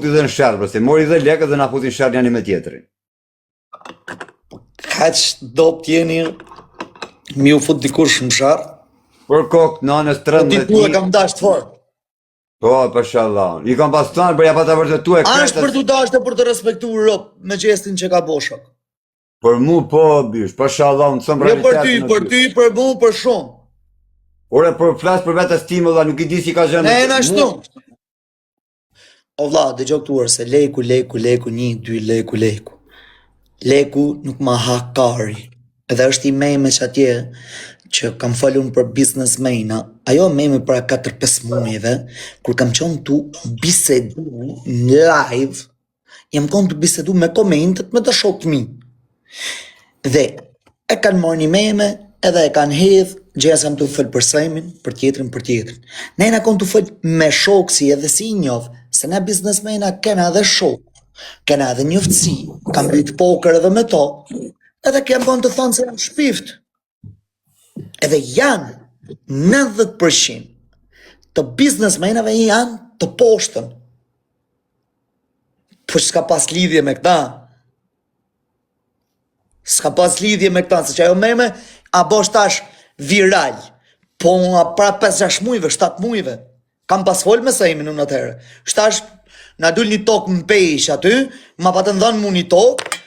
dhe në shërë, përse mori dhe lekët dhe na futin shërë njani me tjetërin. Kaq dop t'jeni mi u fut dikush në shërë? Për kokë nanës Po ti 13 tu e kam dasht fort. Po, për shallah. I kam pas tanë, për ja pa të vërtetu e A është për t'u dasht e për të respektu rop me gjestin që ka boshak? Për mu po, bish, për shallah, në cëmë Jo për ty, për mu, për shumë. Ore, për flasë për vetës time, dhe nuk i di si ka zhenë. Ne e në ashtu. O vla, dhe gjoktuar se leku, 1, 2, leku. Leku nuk ma ha kari. Edhe është i mejme që atje, që kam falun për businessmena, ajo mejme para 4-5 mujeve, kur kam qonë tu bisedu në live, jam konë tu bisedu me komentet me të shokë mi. Dhe e kanë marrë një mejme, edhe e kanë hedhë, gjeja se kam të fëllë për sejmin, për tjetrin. Ne na konë të fëllë me shokë si edhe si i njovë, se ne businessmena kena edhe shokë, kena edhe njëftësi, kam bëjt poker edhe me to, edhe kem konë të thonë se jam shpift. Edhe janë 90% të businessmenave janë të poshtën. Po s'ka pas lidhje me këta. S'ka pas lidhje me këta, se që ajo meme, a bosh tash viral. Po pra 5-6 mujve, 7 mujve. Kam pas fol me sejmin unë atëherë. Shtash, na dull një tokë më pejsh aty, ma pa të ndonë mu një tokë,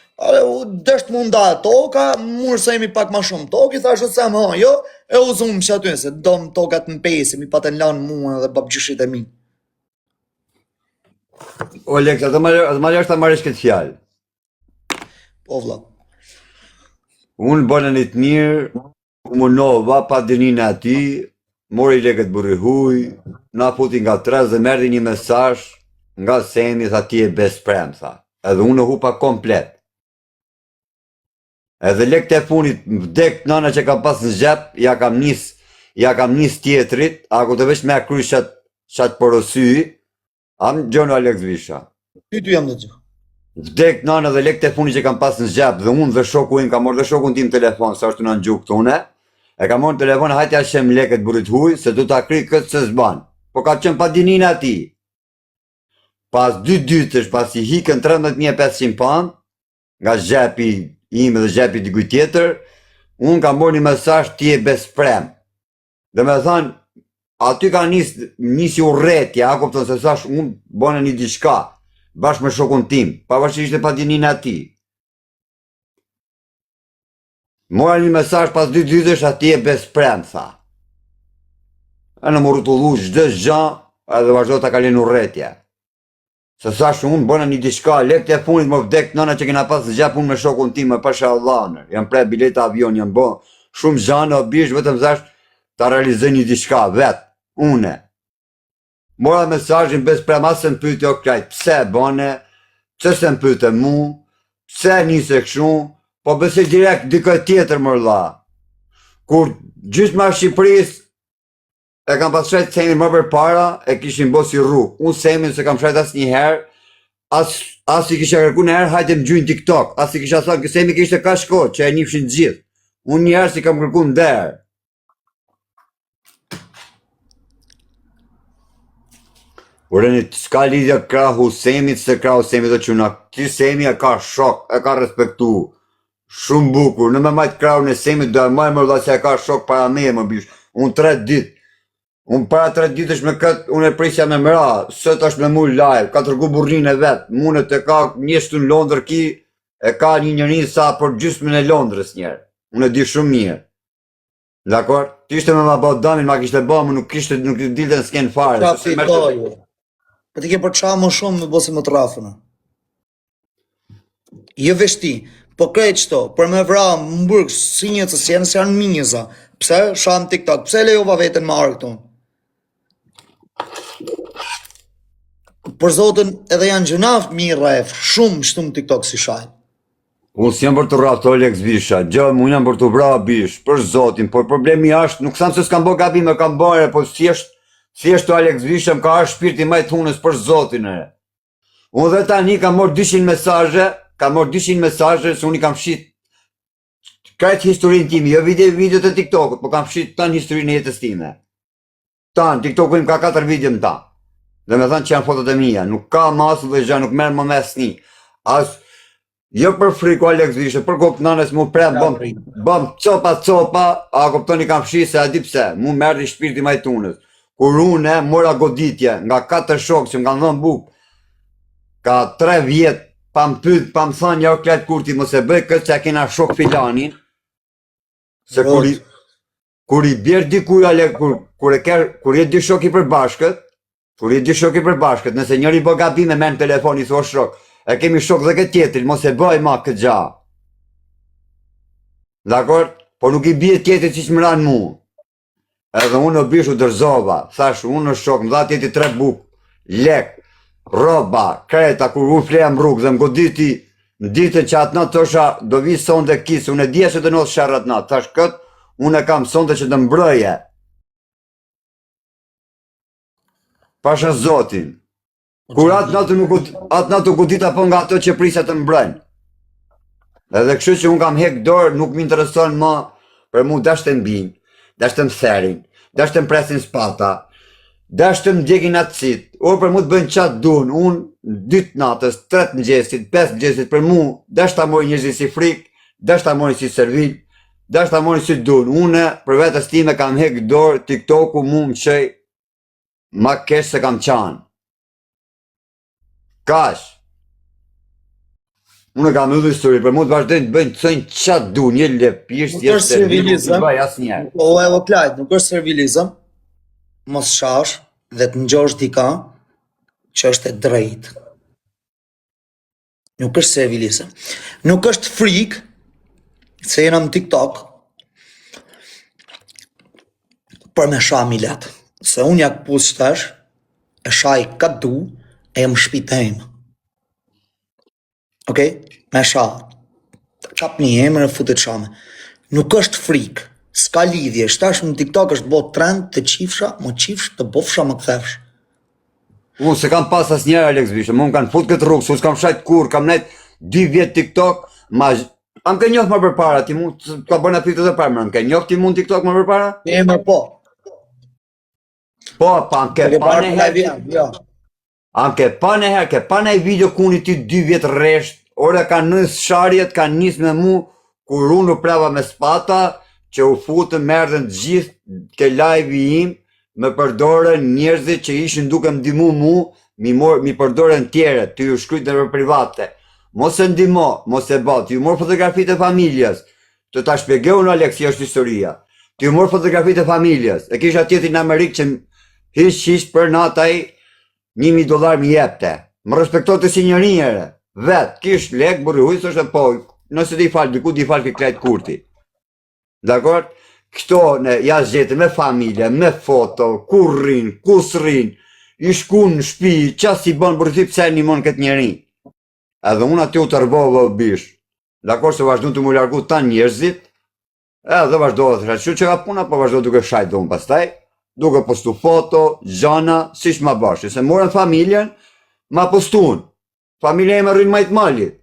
dësht mu nda toka, murë sejmi pak ma shumë tokë, i thashtë se më, jo, e u zumë që aty, se do më tokat në pejsi, mi pa të nlanë mua dhe babgjishit e mi. O, Leksa, të marrë është të marrësh këtë fjallë. Po, vla. Unë bënë një të mirë, u munova, pa dinin e ati, mori lekët burri huj, na puti nga 3 dhe merdi një mesazh nga Semi, tha ti e besprem, tha. Edhe unë hupa komplet. Edhe lek të funit, vdek nana që ka pas në xhep, ja kam nis tjetrit, ako të vesh me akry qatë porosy, am Gjono Alex Visha. Ty jam dhe gjë. Vdek nana dhe lek të funit që kam pas në xhep, dhe unë dhe shoku im, kam morë dhe shoku në tim telefon, sa është të në gjukë tune, e kam morë në telefon, hajtja shem leket burit huj, se du të akry këtë se zban. Po ka qenë pa dinin ati. Pas 2 dytësh, pas i hikën 13.500 pound, nga xhepi im dhe xhepi dikuj tjetër, unë kam bërë një mesazh ti e besprem. Dhe me thanë, aty ka nisi urretja, a kupton se thash unë bëne një diçka, bashkë me shokun tim, pavarësisht e pa dinin ati. Mora një mesazh pas 2 dytësh ati e besprem, tha. E në më rrotullu çdo gjë, edhe vazhdo ta kalin urrëtia. Se thash unë bëna një diçka, lekët e funit më vdek nëna që kena pas në xhep unë me shokun tim me pashallah. Jam pre bileta avion, jam bë shumë gjana, bish vetëm thash ta realizoj një diçka vet, une. Mora mesazhin besprem as se më pyeti o krajt, pse bëne, pse se më pyete mu, pse nise kështu, po besoj direkt dikë tjetër më vlla. Kur gjysma e Shqipërisë e kam pas shrejt Semin më për para, e kishin bo si rrugë. Unë Semin se kam shrejt as një herë, as i kisha kërku në herë, hajtë më gjujnë TikTok, as i kisha thonë, Semi kishte ka shko, që e njifshin gjithë. Unë një herë si kam kërku në derë. Ureni, s'ka lidhja krahu Semit, se krahu Semit dhe quna, ti Semi e ka shok, e ka respektu. Shumë bukur, në me majtë krahu në Semit, dhe majtë më rrda se e ka shok para me më bish. Unë 3 ditë. Unë para 3 ditësh me këtë, unë e prisja me mëra, sët është me mu live, ka tërgu burrin e vetë, munët e ka njështu në Londër ki, e ka një njërin sa për gjysmën e Londrës njerë, unë e di shumë mirë. Dakor? Ti ishte me ma bë damin, ma kishte bë, më nuk dilte në skenë fare. Qa fi dojo. Po ti ke për qa më shumë me bosi më të rafëna. Jo veshti, po krejt qëto, për me vra më burg, si njëcës, si janë minjëza, pse shanë TikTok, pse lejova vetën më arë këtu? Për zotën edhe janë gjënaf mirë ref, shumë shtumë TikTok si shajnë. Unë s'jam për të raftë Alex Visha, gjë, unë jam për të vra bish, për zotin, por problemi ashtë, nuk samë se s'kam bë gabim e kam bëre, po si është Alex Visha, më ka ashtë shpirti majtë hunës për zotin e. Unë dhe tani kam morë 200 mesazhe, se unë i kam shit krejt historinë timi, jo video të TikTokut, po kam shit tanë historinë e jetës time. Tanë, TikToku im ka 4 video më ta. Dhe me thënë që janë fotot e mija, nuk ka masu dhe gjë, nuk merë më mes një. As, jo për friku Alex Vishe, për kokë nënes mu prem, bëm copa, a koptoni kam fshi se a di pse, mu merdi shpirti majtunës. Kur unë mora goditje nga 4 shokë që më kanë dhënë bukë, ka 3 vjetë, pa më pyt, pa më thënë, jo kletë kurti, mos e bëj këtë që a kena shok filanin, se kur i bjerë dikuj, kur i di shok i përbashkët, nëse njëri bë gabim e merr në telefon i thua shok, e kemi shok dhe këtë tjetëri, mos e bëj ma këtë gja. Dakor? Po nuk i bje tjetëri që që më ranë mu. Edhe unë në bishu dërzova, thash unë në shok, më dha tjeti 3 buk, lek, roba, kreta, kur u flejëm rrugë dhe më goditi, në ditën që atë natë tosha do vi sonde kisë, unë e dje që të nësë shërët natë, thash këtë, unë e kam sonde që të mbrëje. Pasha zotin, kur atë natë u godita po nga ato që prisja të mbrëjnë. Edhe kështu që unë kam hek dorë, nuk më intereson më, për mu dashtë të mbinë, dashtë të më therin, dashtë të më presin spata, dashtë të më djekin atë citë, o për mu të bëjnë qatë dunë, unë 2 natës, 3 mëgjesit, 5 mëgjesit, për mu dashtë të mori njëzit si frikë, dashtë të mori si servil, dashtë të mori si dunë, une për vetës time kam hek dorë, TikToku mu më qëj, ma kesh se kam qanë. Kash. Unë kam edhe histori, për mu të vazhdojnë të bëjnë të thëjnë qatë du, një lepisht, Nuk është servilizëm, o e plajt, nuk është servilizëm, mos shash dhe të ngjosh dika që është e drejtë. Nuk është servilizëm. Nuk është frikë, se jena në TikTok, për me sha milet. Se unë jak pus shtash, e shaj ka du, e jam shpitejmë. Okej? Me sha. Qap një emër e futet shame. Nuk është frikë. S'ka lidhje. Shtash në TikTok është bo trend të qifsha, më qifsh, të bofsha, më kthefsh. Unë se kam pas as njerë Alex Vishe, më kanë fut këtë rrugë, se s'kam shajt kur, kam nejt 2 vjetë TikTok, am ke njohë më përpara, ti mund, ka bërë në pritë dhe përmër, am ke njohë ti mund TikTok më përpara? Emër po. Po, pa, am ke pa në herë, am ke pa në herë, ke pa në video kuni ti 2 vjetë resht, ore ka nës sharjet, ka njës me mu, kur unë u prava me spata, që u futë merdhen gjithë ke live i im, me përdore njerëzit që ishin duke më dimu mu, mi përdore në tjere, të ju shkryt në private. Mos e ndimo, mos e ba, të ju morë fotografit e familjes, të ta shpjegeu në Alex, që është historia, të ju morë fotografit e familjes, e kisha tjeti në Amerikë që hish për nataj $1.000 mi jepte, më respektote si një njëre, vetë, kish lek, bërë hujës është e po, nëse di falë, diku di falë ki krejt kurti. Dakor? Këto në jashtë gjetën me familje, me foto, ku rrin, ku s'rrin, i shkun në shpi, qas si bënë bërëthi pse një mon këtë njeri. Edhe unë aty u të rëbovë bish. Dakor se vazhdu të mu largu ta njerëzit, edhe vazhdo dhe thra që ka puna, po vazhdo duke shajt dhe unë pastaj, duke postu foto, gjana, si shma bashkë. Se morën familjen, ma postun. Familje e me rrinë majtë malit.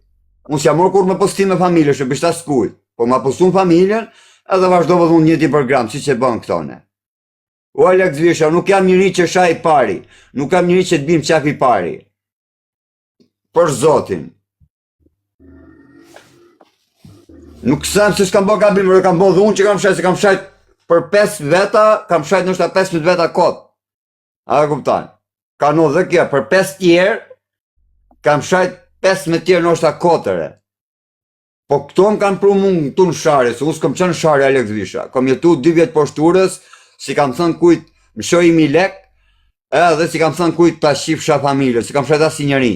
Unë s'ja morë kur me postim me familje, shë bishta s'kuj. Po ma postun familjen, edhe vazhdove dhe unë njëti program, si që bënë këtone. O Alex Visha, nuk jam njëri që shaj pari, nuk jam njëri që të bim qafi pari. Për zotin. Nuk sem se s'kam bë gabim, kam bë dhe unë që kam shajt, se kam shajt për 5 veta, kam shajt nështë 15 veta kot. A dhe kuptan. Ka në dhe kja, për 5 tjerë, kam shajt 15 tjerë nështë kotëre. Po këto më kanë pru mund këtu në share, se unë s'kam qënë share Alex Visha. Kam jetu 2 vjetë poshturës, si kam thënë kujt më shoj 1000 lek, edhe si kam thënë kujt ta shifsha familje, si kam shajt asë njëri.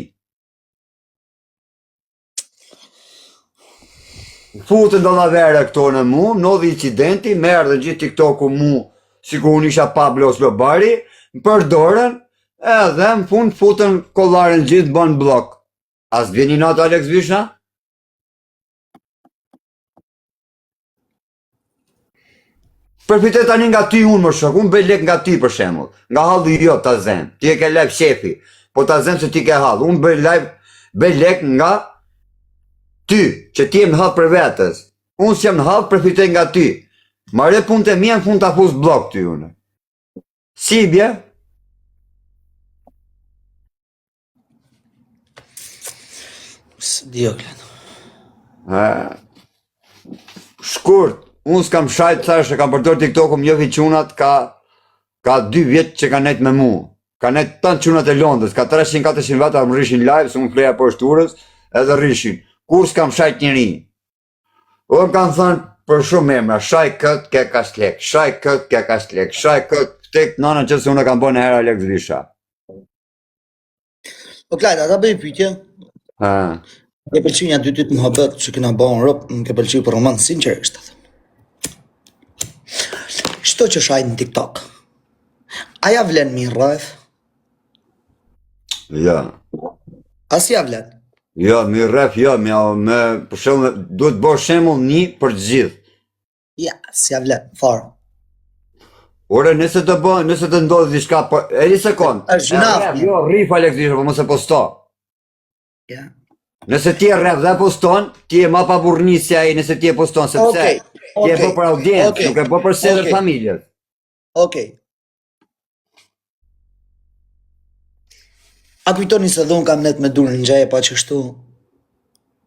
Futën do la vere këto në mu, në dhe incidenti, merë dhe gjithë TikToku mu, si ku unë isha Pablo Slobari, më përdorën, edhe më fund futën kollaren gjithë bën blok. As vjeni natë Alex Visha? Përfitet tani nga ty unë më shok, unë bëj lek nga ty për shemull, nga halli jo ta zem, ti e ke live shefi, po ta zem se ti ke hall, unë bëj lek nga ty, që ti e më hall për vetës, unë s'jam në hall përfitet nga ty, mare punë të mija në fund të fus blok ty unë. Si bje? Dio klet. Shkurt, unë s'kam shajt thash e kam përdor TikTok-un njohi qunat ka 2 vjet që ka net me mu. Ka net tan qunat e Londrës, ka 300-400 vata më rrishin live se unë fleja poshtë urës edhe rrishin. Kur s'kam shajt njëri. Unë kam thënë për shumë emra, shaj kët ke kaç lek, shaj kët ke kaç lek, shaj kët tek nana që se unë e kam bën herë Alex Risha. Po klajt, ata bëj pyetje. Më pëlqen ja dy ditë muhabet që kena bën rop, më ke pëlqyer për roman sinqerisht. Çto që shajt në TikTok. A ja vlen mirë rreth? Ja. As ja vlen. Jo, mi rref, jo, me për shembull duhet bësh shembull një për të gjithë. Ja, s'ja vlen, fare. Ore, nëse të ndodh diçka, po e një sekond. Është gjinaf. Jo, rrif Alex Risha, po mos e posto. Ja. Nëse ti e rref dhe poston, ti e ma pa burrni si ai, nëse ti e poston sepse ti e bë për audiencë, nuk e bë për sellë familjes. Okej. A kujtoni se dhon kam net me durën në gjaje pa që shtu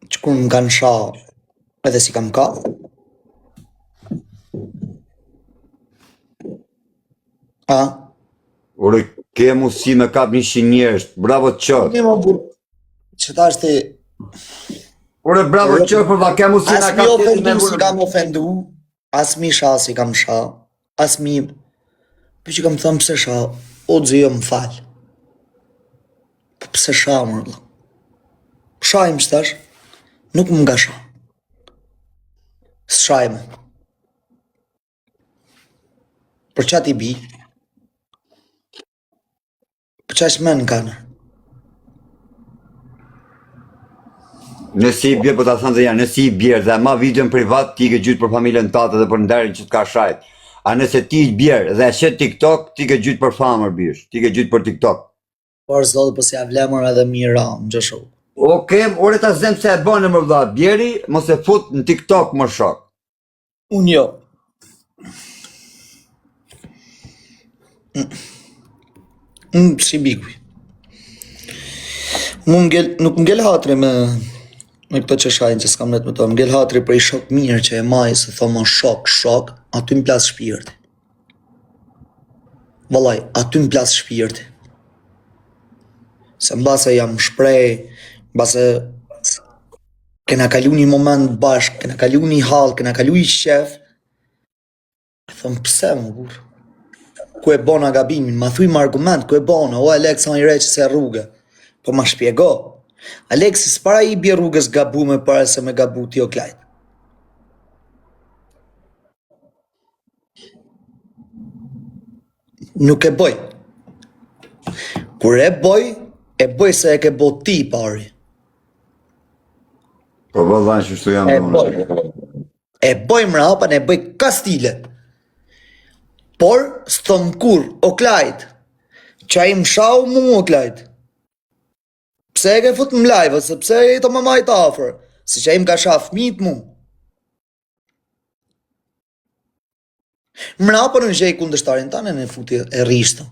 që kur më kanë sha edhe si kam ka? A? Ore, ke mundësi me kap 100 njerëz, bravo të qoftë. Një më burë. Që ta është Ore, bravo të qoftë, për ke mundësi me as kap mi ofendu si kam ofendu, as mi sha si kam sha, as mi... Për që kam thëmë pse sha, o dzio më falë. Pse sha më rëllë? Shajmë që tash, nuk më nga sha. Së shajmë. Për qatë i bi? Për qash men kanë? Nësi i bjerë, po ta thënë dhe janë, nësi i bjerë dhe ma videon privat, ti ke gjytë për familjen tate dhe për nderin që t'ka shajt. A nëse ti i bjerë dhe shet TikTok, ti ke gjytë për famër bish, ti ke gjytë për TikTok. Por zdo po si ja vlemër edhe mira, më gjëshu. Oke, ore ta zem se e bënë më vëlla, bjeri, mos e fut në TikTok më shok. Unë jo. Unë si bikuj. Nuk m'ngel hatri me këto që shajnë që s'kam net me to. M'ngel hatri për i shok mirë që e maj se thoma shok, aty m'plas shpirti. Vallaj, aty m'plas shpirti. Se mbase jam shprej, mbase kena kalu një moment bashk, kena kalu një hall, kena kalu një shef, e thëmë pse më burë? Ku e bona gabimin, ma thuj më argument, ku e bona, o Alex anë i reqë se rrugë, po ma shpjego. Alexis para i bje rrugës gabu me pare se me gabu ti o klajt. Nuk e boj. Kur e boj se e ke bo ti pari. Po vëllan që shtu jam E boj mrapa, e boj kastile. Por, s'thëm kur, o klajt, që a i më shau mu o klajt. Pse e ke fut më live, se pse e të më majtë afer, se që a i më ka shaf mit mu. Mrapa në gjej kundështarin tane në futi e rishtë.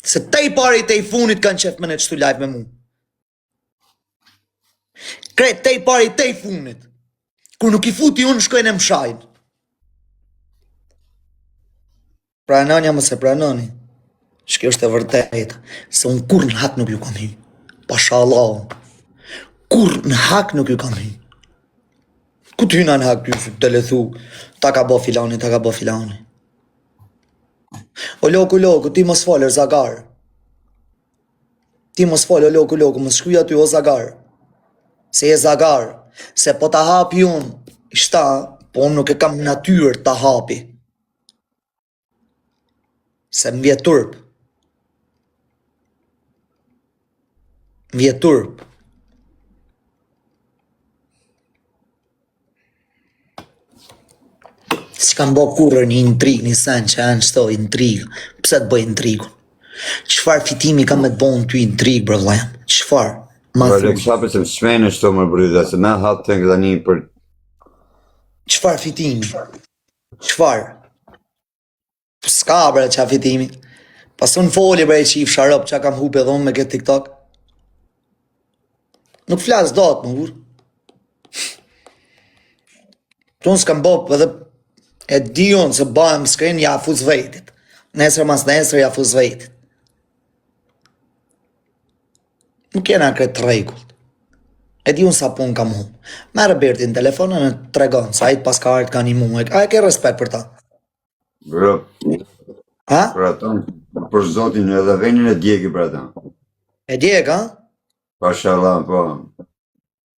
Se te i pari te i funit kanë qef me në qëtu live me mu. Kret, te i pari te i funit. Kur nuk i futi unë shkojnë e më shajnë. Pranonja më se pranoni. Shkjo është e vërtet. Se unë kur në hak nuk ju kam hy. Pasha Allah. Kur në hak nuk ju kam hy. Ku t'hyna në hak t'ju të lethu. Ta ka bo filani, ta ka bo filani. O loku, ti mos falër zagar. Ti mos falë, o loku, mos shkuja ty o zagar. Se e zagar. Se po ta hapi unë, ishta, po unë nuk e kam natyrë ta hapi. Se më vjetë turp. Më vjetë turp. Si kam bo kurër një intrig, një sen që janë qëto intrig. Pse të bëj intrigun? Qëfar fitimi kam me të bo në ty intrig, bro vlajam? Qëfar? Ma thuj. Alex hape se më shmejnë shto më bryda, se me hatë të nga një për... Qëfar fitimi? Qëfar? S'ka bre qa fitimi. Pas unë foli bre qif sharop qa kam hupe dhonë me këtë TikTok. Nuk flas dot më burë. Unë s'kam bo, edhe e di unë se bëhem screen ja fuz vetit. Nesër mas nesër ja fuz vetit. Nuk jena këtë regull. E di unë sa pun kam hum. Merë Bertin telefonën e të tregon, sa i të pas ka artë ka një muaj. A e ke respekt për ta? Bro, Ha? për ata, për zotin edhe venin e djegi për ata. E djek, ha? Pashallah, po.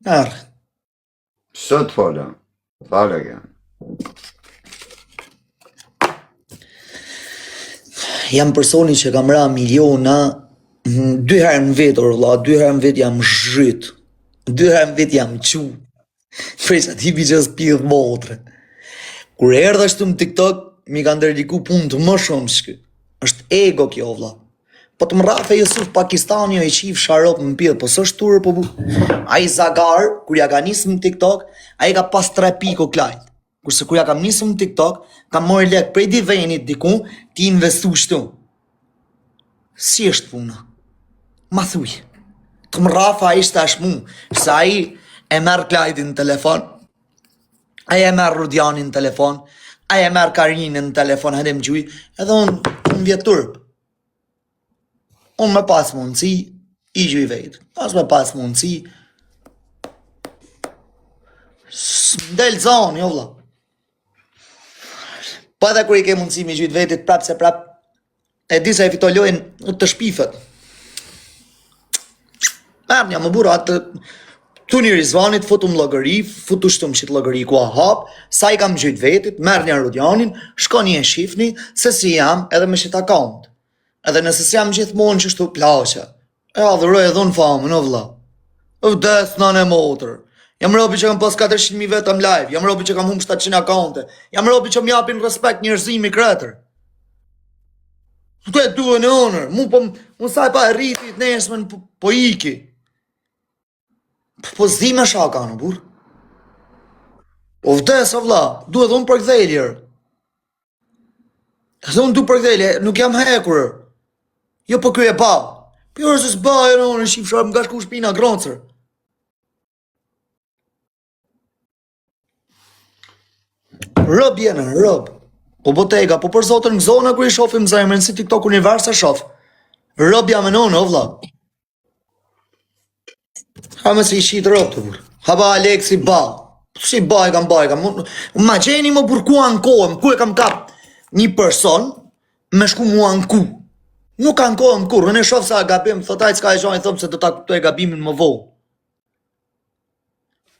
Merë. Sot fola. Fala ke. Jam personi që kam ra miliona 2 herë në vit, orla, 2 herë në vit jam zhyt. 2 herë në vit jam qu. Prej që ati biqës pidh motre. Kur erdhe ashtu në TikTok, mi ka ndërliku punë të më shumë shkë. Është ego kjo, vlla. Po të më rafe Jusuf Pakistani o i qif sharop më pidh, po së është turë, po bu. A i Zagar, kur ja ka nisë në TikTok, a i ka pas 3 piko klajt. Kurse kur ja kam nisë në TikTok, kam mori lek prej di venit diku, ti investu shtu. Si është puna? Ma thuj. Të më rafa a ishte ashtë mu, se a i e merë klajtin në telefon, a i e merë Rudianin në telefon, a i e merë Karinin në telefon, hedem gjuj, edhe unë vjetur. Unë me pas mundësi, i gjuj vetë. As me pas mundësi, s'mdel zonë, jo vla. Pa edhe kur i ke mundësi me gjujt vetit prap se prap, e di se e fitolojnë të shpifët. Mërë një më bura atë, tu një Rizvanit, futu më logëri, futu shtu më qitë logëri ku a hap, sa i kam gjujt vetit, mërë një Rudianin, shko një e shifni, se si jam edhe me shit akont. Edhe nëse si jam gjithmonë që shtu plasha, e adhëroj edhe unë famën, o vla. Vdes në në motër. Jam robi që kam pas 400.000 vetëm live, jam robi që kam hum 700 akaunte, jam robi që m'japin respekt njërzimi kretër. Këtë e duhe në onër, mu saj pa e rritit nesmen po iki. Po zdi me shaka në bur. O vdes, o vla, duhe dhe unë për këdheljer. Dhe unë du për këdhelje, nuk jam hekurër. Jo po kjo e ba. Pjorë se s'ba e në onër, shqip sharp nga shku shpina groncër. Rëb jenë, rëb. Po botega, po për zotën në zona kër i shofim zemrën si TikTok univers e shof. Rëb jam e në o vla. Ha me si i shqit rëb të bur. Ha ba Aleksi ba. Si ba e kam. Ma gjeni më burku ankohem, ku e kam kap një person me shku mua në ku. Nuk ankohem kur, në shof sa gabim, thotaj s'ka e gjojnë, thëmë se do ta kuptoj gabimin më vo.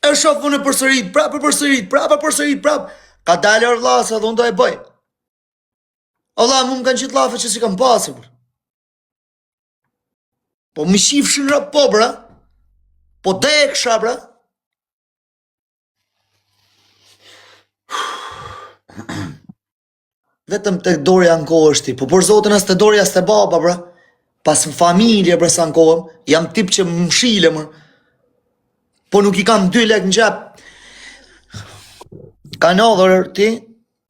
E shof unë përsërit, prapë. Ka dalë orlasë edhe unë do e bëj. Allah, mu më kanë qitë lafe që si kam pasë, bër. Po më shifshin rëp po, bra. Po deksha, bra. Vetëm të dorja në kohë është ti, po për zotën as të dorja as të baba, bra. Pas në familje, bra, sa në kohëm, jam tip që më shile, më. Po nuk i kam 2 lek në gjep. Ka nodhër ti,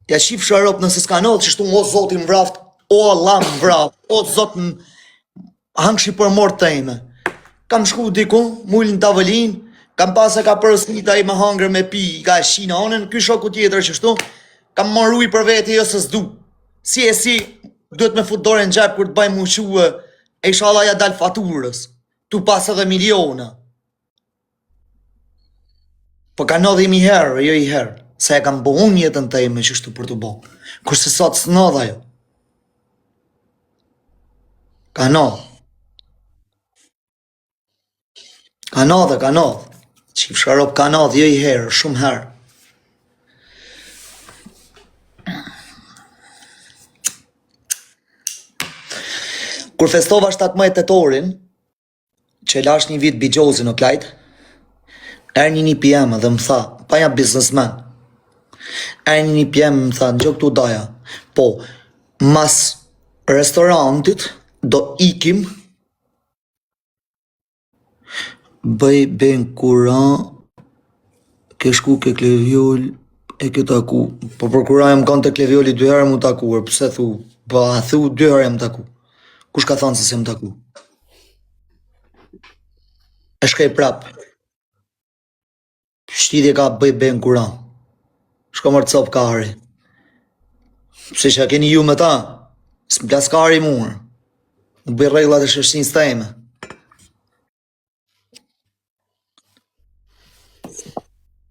ja shif sharop nëse s'ka nodhë, që shtu o zotin vraft, o Allah më vraft, o zotin hangshi për mort të ime. Kam shku diku, mullin të avëlin, kam pas e ka përësnita i me hangër me pi, ka shina onën, ky shoku tjetër që shtu, kam marru i për veti jo se s'du. Si e si, duhet me fut dore në gjep kur të bajmë ushue, e ishala ja dal faturës, tu pas edhe miliona. Po ka nodhë imi herë, jo i herë. Se e kam bo unë jetën të ime që shtu për të bo. Kurse sot së nodha jo. Ka nodhë. Ka nodhë. Qif sharop ka nodhë, jo i herë, shumë herë. Kur festova 17 tetorin, që lash një vit bigjozin o klajt, erë një PM dhe më tha, pa ja biznesmen, erë një PM më tha, në gjë këtu daja, po, mas restorantit, do ikim, bëj ben kuran, ke shku ke Kleviol, e ke taku, po për kuran jam kanë të Klevioli 2 herë mu takuar, pëse thu, ba thu 2 herë jam taku, kush ka thonë se se më taku? E shkej prap, shtidje ka bëj ben kuran, Shko mërë cop kari. Pse që keni ju me ta? S'mplas kari muër. Nuk bëj reglat e shështinës teme.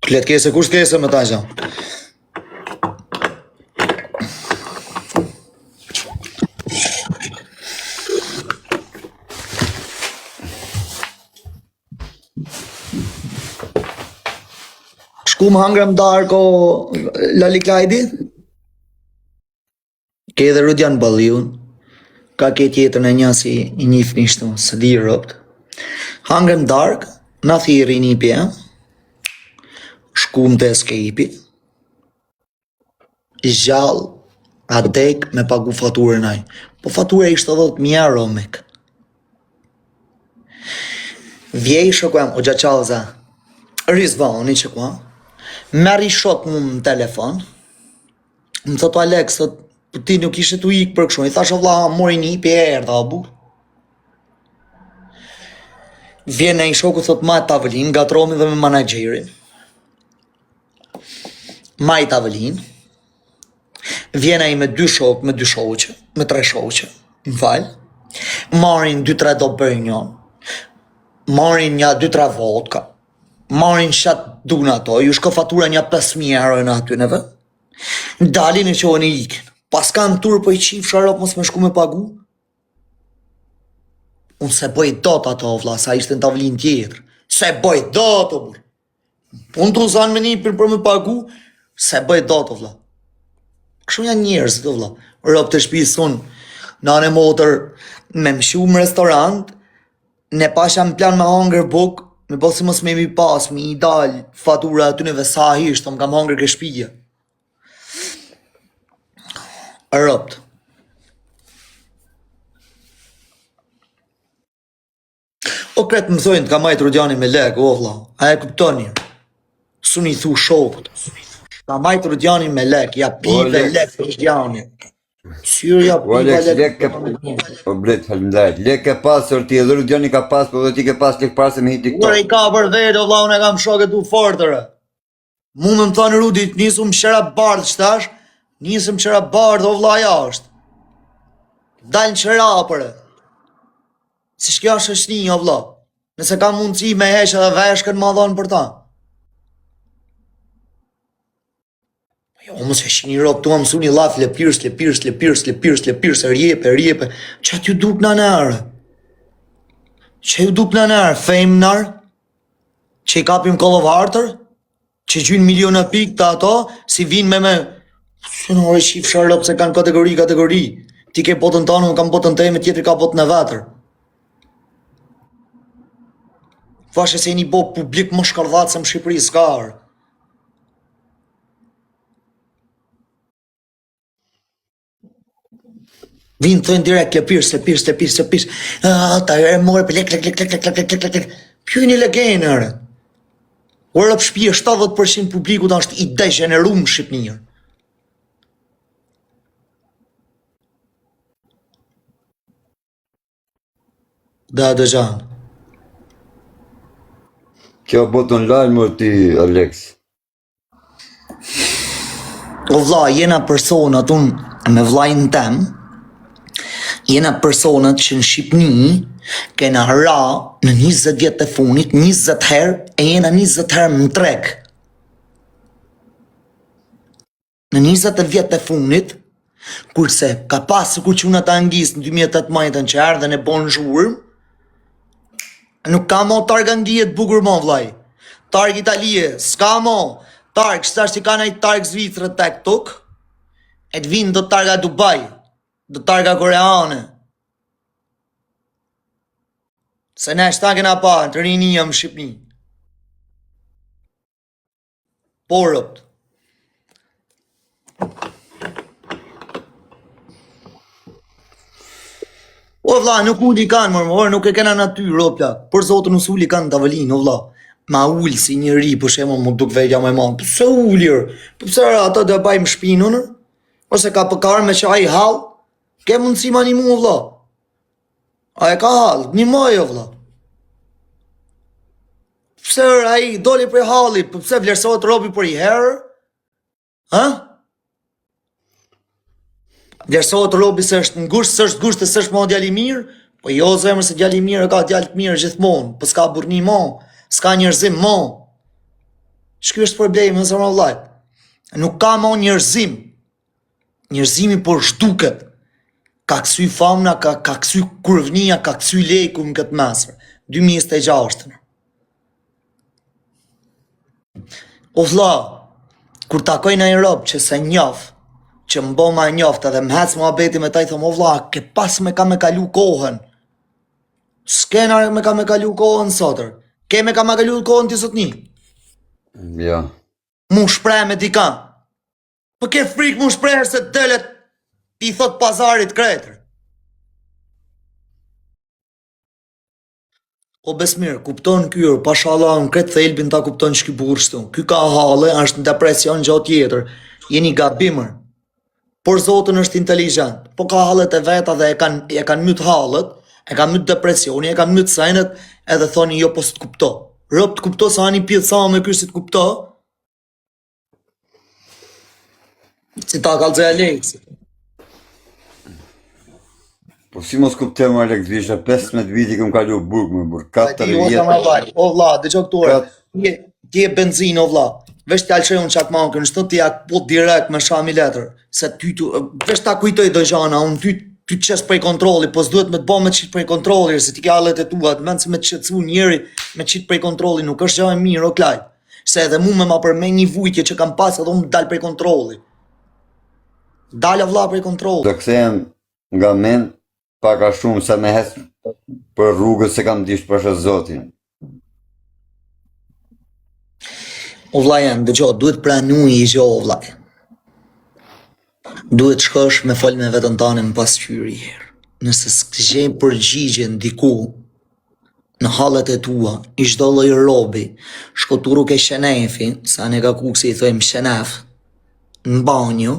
Klet kese, kush kese me ta që? Shku më hangrem darko Lali Klajdi? Ke edhe Rudian Balliun. Ka ke tjetër në një si i njif nishtu, së di ropt. Hangrem dark, na thiri një pje. Shkum të Escape-i. Gjall, adek me pagu faturën aj. Po faturë ishte 10.000 euro, mek. Vjej shokuem, o gjaqalza, rizvani që kua, meri shok mu në telefon, më thotu Alex, po ti nuk ishe tu ikë për këshu, i thashe vla, mori një për e erda, bu. Vjen e i shoku, thot ma e tavelin, gatromi dhe me managerin. Ma i tavelin, vjen e i me 2 shok, me 2 shoqe, me 3 shoqe, më falj, marin 2-3 do për njën, marin një 2-3 vodka, marin shatë duna to, ju shko fatura një 5.000 euro në aty neve, dalin e qohën e ikin, pas kanë tur për i qif sharop mos me shku me pagu, unë se bëj dot ato vla, sa ishte në tavelin tjetër, se bëj dot o burë, unë të uzanë me një për me pagu, se bëj dot o vla. Kështu janë njerëz do vlla. Rob të shtëpisë unë, nane motër, me mshu në restorant, ne pasha në plan me hangër buk, me bosi mos me mi pas, mi i dal, fatura aty neve sa hishtë, më kam hangër ke shpija. Robt. O kretë më thojnë të ka majtë Rudiani me lek, o vlla, a e kuptoni? Suni thu shokët. Ka majtë Rudiani me lek, ja pive lek Rudiani. Syrë ja pive lek. O blet, falimdajt, lek e pasër ti edhe Rudiani ka pas, po dhe ti ke pas lek parë se me hiti këto. Ure i ka për vetë, o vlla, unë e kam shoket u fortëre. Mu me më thonë Rudi, nisëm qëra bardh qëtash, nisëm qëra bardh, o vlla jashtë. Dalën qëra përë. Si shkja shëshni, o vlla. Nëse ka mundësi me hesh edhe veshkën ma dhonë për ta. Jo, mos e shini rob, tu mësu një laf, lepirës, rjepe. Që t'ju duk në nërë? Që ju duk në nërë? Fame nërë? Që i kapim Call of Arthur? Që gjynë miliona pik të ato? Si vinë me... Së në ore shif sharop se kanë kategori. Ti ke botën tonë, unë kam botën teme, tjetëri ka botën e vetër. Vashe se një bo publik më shkardhatë se më Shqipëri s'karë. Vinë thënë direkt lepirës. Ta e more për lek. Pjo një legenër. Ora për shpije 70% publikut është i degenerum Shqipnijër. Da dëgjanë. Kjo botën lajnë më ti, Alex. O vlla, jena personat unë me vlajnë tem, jena personat që në Shqipni kena ra në 20 vjetë të funit, 20 herë, e jena 20 herë më trek. Në 20 vjetë të funit, kurse ka pasë kur që unë ata angis në 2018 që erdhe në bon zhurë, nuk ka mo targa ndijet bukur mo vlaj. Targ Italie, s'ka mo. Targ, shtash që ka najt targ Zvicrë tek tuk, e të vinë do targa Dubai, do targa Koreane. Se ne shta kena pa, të rini jam Shqipni. Porët. O vlla, nuk uli kanë mërmor, nuk e kena natyrë, o plak. Për zotën us uli kanë tavolinë, o vlla. Ma ullë si njëri, për shemë më duk vejja me manë. Pëse ullirë? Pëse ata dhe bajmë shpinën? Ose ka pëkarë me që a i halë? Ke mundësi ma një mu, o vlla. A e ka halë, një maj, o vlla. Pëse a i doli për hallit, pëse vlerësot robi për i herë? Ha? Vlerësohet robi se është ngusht, s'është ngusht e s'është mo djali mirë, po jo zemër se djali mirë ka djalë të mirë gjithmonë, po s'ka burni mo, s'ka njerëzim mo. Shky është problemi, më zërma vllajt. Nuk ka mo njerëzim. Njerëzimi por shduket. Ka kësy famna, ka kësy kurvnia, ka kësy leku në këtë mesër. 2026. O vlla, kur takoj në një rob që se njof, që më bo ma njoft edhe më hec më abeti me ta i thëm, o vlla, ke pas me ka me kalu kohën. S'kena me ka me kalu kohën sotër. Ke me ka me kalu kohën t'i sotni. Jo. Mu shprej me dika. Po ke frik mu shprej se të delet i thot pazarit kretër. O Besmir, kupton kyrë, pashallah, në kretë thelbin ta kupton që ky burë shtu. Ky ka hale, është në depresion gjatë tjetër. Jeni gabimër. Por Zotën është inteligent. Po ka hallet e veta dhe e kanë myt hallet, e kanë myt depresioni, e kanë myt sajnet, edhe thoni jo po s'të kupto. Rob të kupto sa ani pjetë sa me kërë si të kupto. Si ta kalëzë e lekësi. Po si mos kuptem Alex Visha, 15 viti këm kalu burg me burg, 4 vjetë. O vlla, dëgjoj këtu. Ti e benzinë o vlla. Vesh t'ja lëshoj unë qatë mankën, në shtë t'ja po direkt me shami letër. Se ty vesh ta kujtoj do gjana, unë ty qes prej kontroli, po s'duhet me t'bo me qitë prej kontroli, se ti ka allet e tua, të menë se me qëtësu njeri me qitë prej kontroli, nuk është gjë e mirë o klajt. Se edhe mu me ma përmen një vujtje që kam pas edhe unë dal prej kontroli. Dalja vlla prej kontroli. Do kthehem nga men, paka shumë sa me hes për rrugës se kam disht për shë Zotin. O vlla janë, dëgjo, duhet pranu i gjo o vllaj. Duhet shkosh me fol me vetën tane në pasqyri herë. Nëse s'gjej përgjigje ndiku në hallet e tua, i çdo lloj robi, shko turu ke shenefi, sa ne ka kuksi i thojmë shenef, në banjo,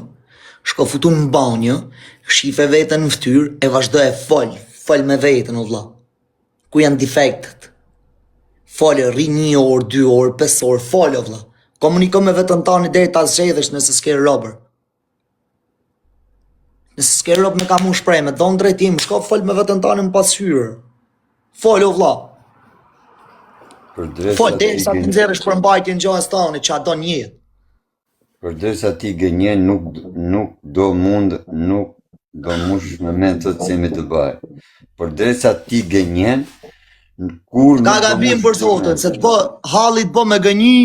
shko futu në banjo, shife vetën në ftyrë e vazhdo e fol me vetën o vlla. Ku janë defektet? Falë, rri 1 orë, 2 orë, 5 orë, falë o vlla. Komuniko me vetën tani deri ta zgjedhësh nëse s'ke robër. Nëse s'ke rob me ka mu shprej, me don drejtim, shko fol me vetën tani në pasqyrë. Falë o vlla. Falë, deri sa të nxjerrësh për mbajtjen gjojës tani, që a do një jetë. Përderisa ti gënjen, nuk do mush me mend të cimi të baj. Përderisa ti gënjen, kur Ka gabim për Zotën, se të bë halli të bë me gënji,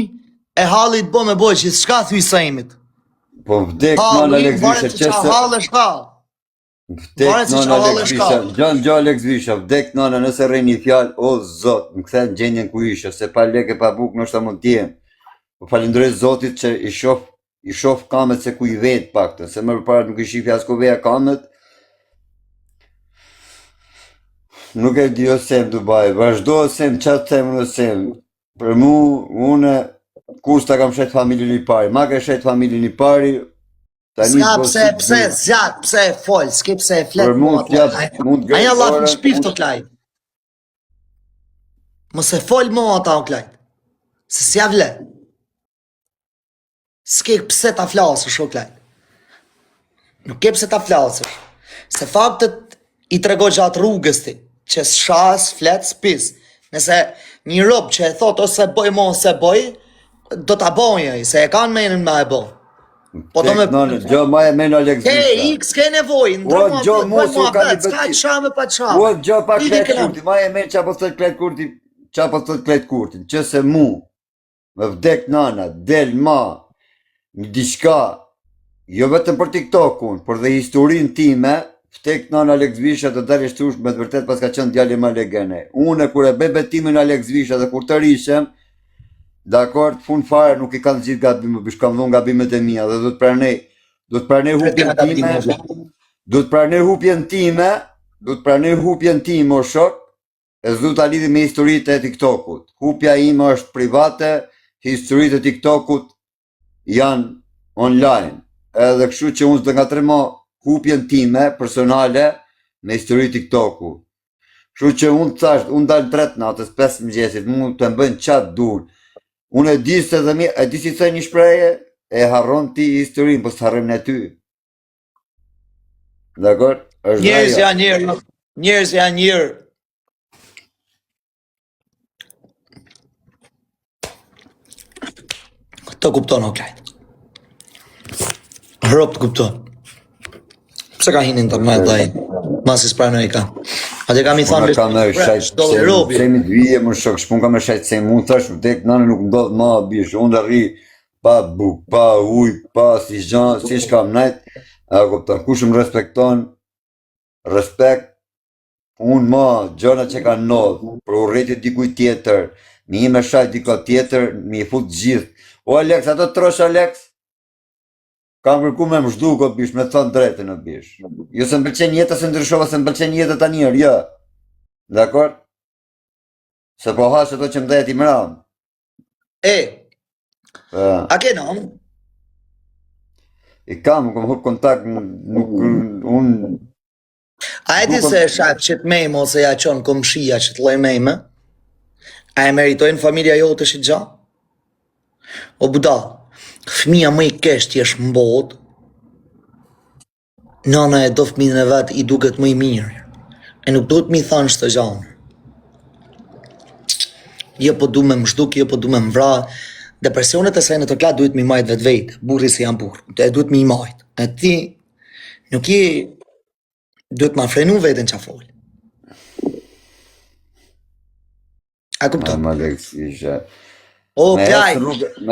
e halli të bë me bojë, që s'ka thy sejmit. Po vdek non Alex Visha, qëse halli shka. vdek non Alex Visha, gjo Alex Visha, vdek nona nëse rrej një fjalë, o Zot, më kthen gjendjen ku isha, se pa lekë pa bukë nështë ta mund t'jem. Po falenderoj Zotit që i shoh kamet se ku i vet paktën, se më përpara nuk i shifja as ku veja kamet. Nuk e di o sem Dubai, vazhdo sem, qatë them në sem. Për mu, une, kus ta kam shet familjen i pari, ma ke shet familjen i pari, S'ka pse zjat, pse e fol, s'ke pse e flet. Për mund t'jap, Aja Allah në shpif të klajt. Mos e fol mo ata o klajt. Se s'ja vle. S'ke pse ta flasësh o klajt. Nuk ke pse ta flasësh. Se faktet i trego gjatë rrugës ti, që s'shas, flet, s'pis. Nëse një rob që e thot ose boj mo ose boj, do ta bojë, se e kanë menën me e boj. Po do me... Gjo ma e menë Alex Visha. Hej, x ke nevoj, ndrë Gjo mu su ka një s'ka bëti. qame pa qame. O, gjo pa klet kurti, ma e menë qa po thët klet kurti, qa po thët klet kurti, që se mu, me vdek nana, del ma, një diçka, jo vetëm për TikTokun, por dhe historin time, vdek nana Alex Visha të dalë shtush me të vërtet pas ka qenë djali ma legene. Une kur e be betimin Alex Visha dhe kur të rishem, dakord, fund fare nuk i kanë gjithë gabimet, bish kam dhonë gabimet e mia dhe do të pranoj hupjen time, do të pranoj hupjen time o shok, e s'du ta lidhi me historitë e TikTokut. Hupja ime është private, historitë e TikTokut janë online. Edhe kështu që unë s'do ngatremo hupjen time personale me historitë TikTokut. Kështu që unë thash, unë dalë 3 natës, 5 mëngjesit, mund të më bëjnë qatë dur. Unë e di se dhe mi, e di si të një shpreje, e harron ti historinë, po s'harrojmë ne ty. Dakor? Është Njerëz ajo. janë njerë, njerëz janë njerë. Të kupton o klajt. Rop të kupton. Pse ka hinë internet dhe masi s'pranoj ka. Ate kam i thonë Unë kam e shajt do dhe robi. se mi të vije më shok, shpun kam e shajt se mund thash, tek nane nuk ndodh ma bish, unë rri pa buk, pa uj, pa si gjan, si shkam najt, a kupton, kush më respekton, respekt, unë ma gjona që ka ndodh, për urrejtje dikuj tjetër, mi me shajt dika tjetër, mi fut gjithë. O Alex, ato trosh Alex? Kam kërku me më zhdu, ko bish, me thonë drejtën o bish. Jo se më pëlqen jeta se ndryshova, se më pëlqen jeta ta njërë, jo. Dakor? Se po hash ato që më dhejt i mram. E, a ke nom? I kam hup kontakt, nuk, unë, A e di se shak që të mejmë ose ja qonë komshia që të loj mejmë? A e meritojnë familja jo të shqit gja? O buda, fëmija më i kesht jesh mbot, nana e do fëmijën e vetë i duket më i mirë. E nuk duhet mi thanë shtë gjanë. Jo po du me më shduk, jo po du me më vra. Depresionet e sajnë të klat duhet mi majt vetë vetë, burri si janë burë, e duhet mi majt. E ti, nuk je, duhet ma frenu vetën që a folë. A kupton? më Alex, ishe. O, Me plaj,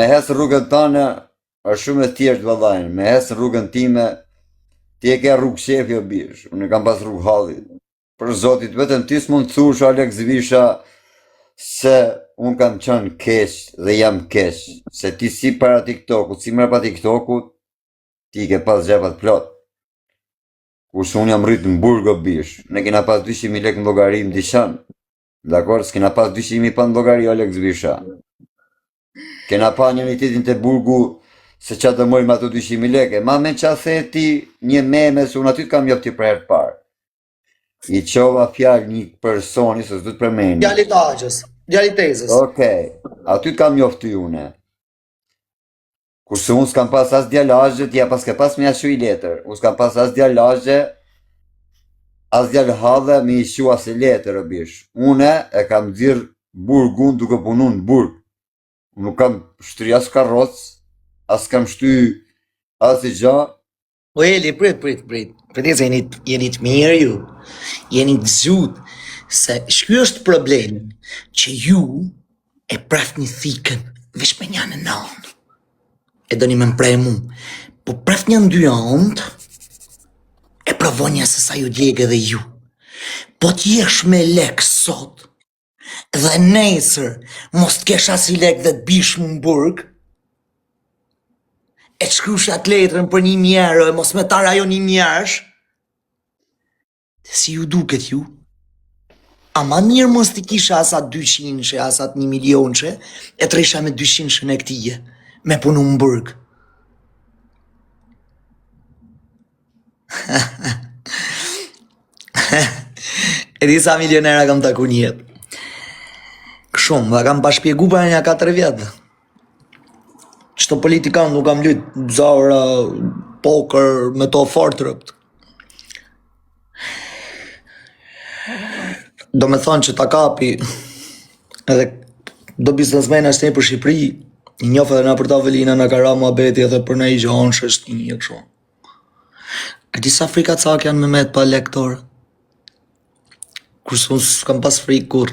hesë rrugën tëne, është shumë e thjeshtë vëllajnë, me hesë rrugën time, ti e ke rrugë shefi o bish, unë kam pas rrugë halli. Për zotit, vetëm ti s'mund të thush Alex Visha, se unë kam qënë kesh dhe jam kesh, se ti si para TikTokut, si mërë pa TikTokut, ti ke pas gjepat plot. Kurse unë jam rritë në burg o bish, ne kena pas 200.000 lek në llogari më dishan. Dakor, s'kena pas 200.000 pa në llogari Alex Visha. Kena pa një titin të burgu se qa të mojmë ato 200.000 leke. Ma me qa the ti një meme se unë aty kam jopti për herë parë. I qova fjallë një personi, se s'du të përmeni. djali tagjës, djali tezës. Okej, aty kam jofti une. Kurse unë s'kam pas as djalazhe, tja pas ke pas me ashu i letër. Unë s'kam pas as djalazhe, as djallë hadhe me ishu as i letër o bish. Une e kam dzirë burgun duke punu në burg. Nuk kam shtry as karroc, as kam shty as i gja. O Eli, prit. Prit se jeni të mirë ju. Jeni të zut. Se shky është problemi, që ju e preft një thikën, vesh me një në nëndë. E do një me mprej mu. Po preft një në dy andë, e provonja se sa ju djegë dhe ju. Po t'jesh me lek sot, dhe nesër mos t'kesh as i lek dhe t'bish më në burg, e të shkrush atë letrën për 1.000 euro e mos me tar ajo 1.000 eurosh, si ju duket ju? A ma mirë mos t'i kisha asat 200 asat 1 milion e të risha me 200 e këtije, me punu më burg. E di sa milionera kam taku një jetë. Shumë, dhe kam pa shpjegu për një 4 vjetë. Qëto politikan nuk kam lytë zaura, poker, me to fort rëpt. Do me thonë që ta kapi, edhe do biznesmen është një për Shqipëri, një njofë edhe na për ta Avelina në kara muhabeti edhe për në i gjonë është një kësho. E di sa frika cak janë me met pa lektor? Kurse unë s'kam pas frikë kur.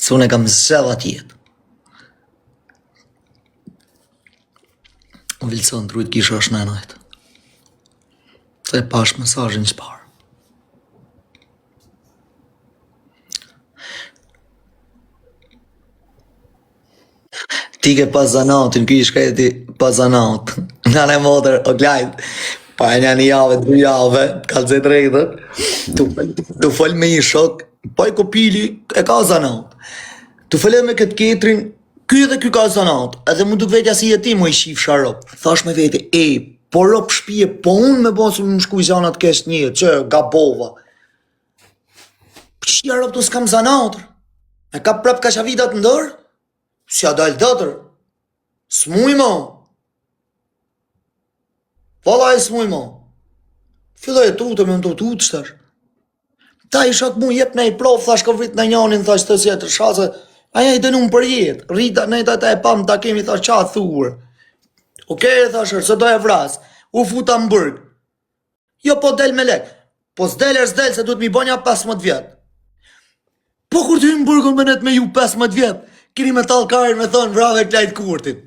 Se unë e kam zxedha tjetë. Unë vilëson të rujtë kisha është në enojtë. Se e pash mesazhin që parë. Ti ke pas zanatin, ky i shkreti pas zanat. Nane motër, o glajt, pa e një javë, 2 javë, kalëzë drejtër, tu fol me një shok, pa i kopili, e ka zanat. Tu fol me këtë ketrin, ky dhe ky ka zanat, edhe mu duk vetja si jeti mu i shif sharop. Thash me vete, po rop shpije, po unë me bosu më shkuj zanat kesh një, që gabova. Që jarop tu s'kam zanatër? E ka prap ka shavitat ndër? Si a dalë dëtër? S'muj mo. Vallaj s'muj mo. Filloj e tutë me më të tutë shtash. Ta i shak mu jep në i prof, thash ka vrit në njanin, thash të sjetër shase, aja i dënum për jetë, rrita në ta e pam ta kemi, thash qa thurë. Okej, thash, se do e vras, u futa më bërg. Jo, po del me lek, po s'del s'del, se duhet mi bonja 15 vjetë. Po kur ty më bërgën me net me ju 15 vjetë, kini me talkarin me thonë vrave klajt kurtit.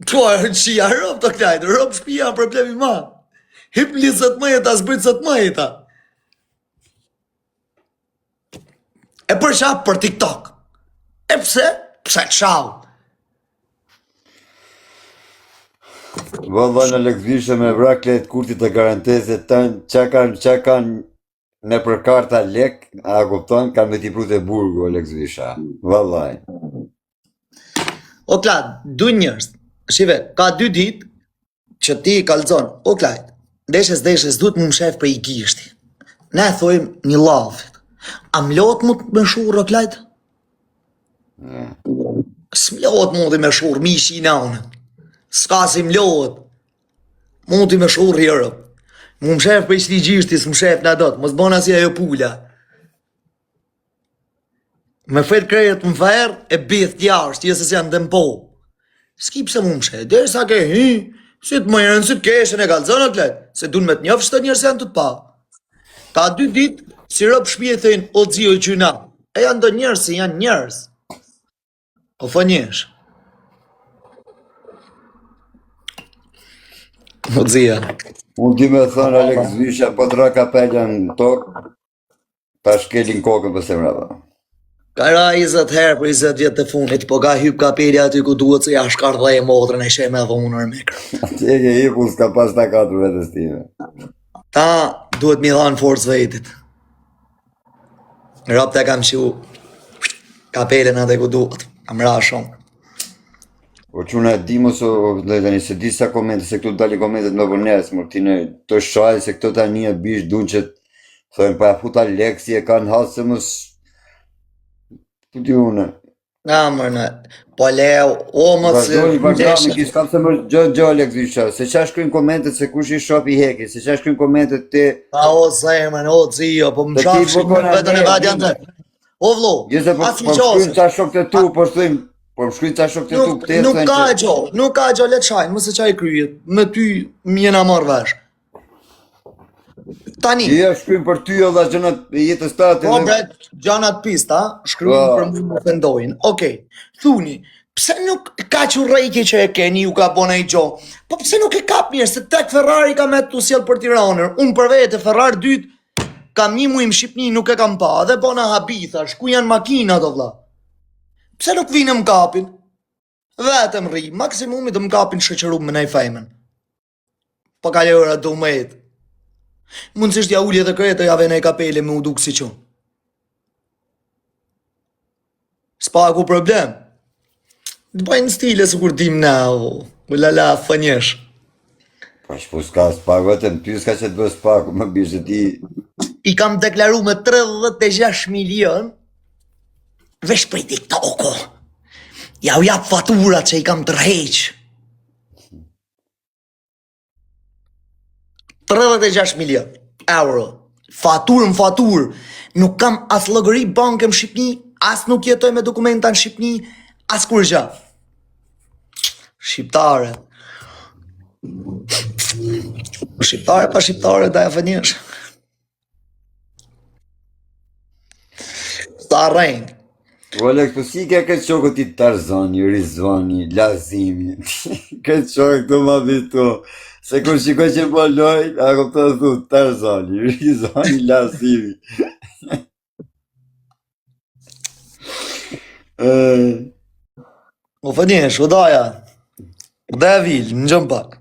Po, qia, rëp të klajt, rëp shpia, problemi ma. Hip lisët mëjeta, s'bëjtësët mëjeta. E për shap për TikTok. E pse? Pse qau. Valla në lekvishe me vra kletë kurtit të garantesit tënë, që kanë në për karta lek, a kupton, kanë me t'i prut e burgu, lekvisha. Vallaj. O klad, du njërës. Shive, ka 2 dit që ti kalzon. O klad, deshes, du të më shef për i gishti. Ne thojmë një lafit. Am lot mu me shurë, o klajt? S'mlot mu të me shurë, mishi i naunët. S'ka si mlot. Mu të me shurë hirëp. Mu më shef për i qëti gjishti, s'më shef në dotë, mos bona si ajo pula. Me fet krejet më ferë, e bith t'jasht, jesës janë dhe mpo. S'ki pse mu më shef, dhe sa ke hi, si të më jërën, si të keshen e kalzon, o klajt, se dun me t'njofsh të njërës janë të t'pa. Ka 2 dit, si rëp shpje thejnë, o dzio i qyna. E janë do njërës, se janë njërës. O fënjesh. O dzia. Unë di me thënë Alex Visha, po të ra kapelja në tokë, ta shkelin kokën për se mrava. Ka ra 20 herë për 20 vjetë të funit, po ka hyp kapelja aty ku duhet se ja shkardhe e motrën e sheme dhe unër mekër. Që e ke hipu s'ka pas ta 4 vetës time. Ta duhet mi dhanë forcë vetit. Rap të kam shu kapelen atë ku duhet, kam ra shumë. Po quna e di mos o tani se di sa komente, se këtu dali komentet me vërnes, mërë ti në të shaj, se këto tani e bish dun që thojnë pa futa leksi e kanë hasë se mos ku di une. Nga mërë, po leo, o më të Vazhdojnë, kisë kam se mërë gjë Alex Visha, se qa shkrujnë komentet se kush i shop i heki, se qa shkrujnë komentet te... A o zemën, o dzio, po më shafshin më vetën e vadjan të... O vlo, asi qasë. Po më shkrujnë qa shok të tu, po shkrujnë, po më shkrujnë qa shok të tu, pëte nuk ka gjo, nuk ka gjo, letë shajnë, mëse qaj kryet, me ty mjena marrë vesh. Tani. Ja shkrujnë për ty o dhe gjënat jetës tate. Po bre, gjanat pista, shkrujnë për mu më fendojnë. Okej, thuni, pse nuk ka që rejki që e keni ju ka bona i gjo? Po pse nuk e kap mirë, se tek Ferrari ka me të sjell për Tiranër. Unë për vete, Ferrari 2, kam një mujmë Shqipni, nuk e kam pa, dhe bona habithash, ku janë makinat o vla? Pse nuk vinë më kapin? Vetëm ri, maksimumi të më kapin shëqëru me nej fejmen. Po ka lëra do me jetë. Mundësisht ja ullje dhe kretë e jave në e kapele me u duk si që. S'pa ku problem. Të bajnë stile së kur dim na, u lala fënjesh. Pa shpo s'ka s'paku, vetëm ty s'ka që të bë s'paku, më bishë ti... I kam deklaru me 36 milion, vesh për i TikTok-o. Ja u jap faturat që i kam tërheq. 36 milion euro. Fatur. Nuk kam as logëri banke më Shqipni, as nuk jetoj me dokumenta në Shqipni, as kur gja. Shqiptare pa shqiptare da e fënjesh. Sa rejnë. O Alex, po si ke këtë qokë ti Tarzani, Rizvani, Lazimi, këtë qokë këtu ma vitu, se kur shikoj që po loj, a kom të thu Tarzani, Rizvani, Lazimi. O fënjesh, u daja, u daja vil, në gjëm pak.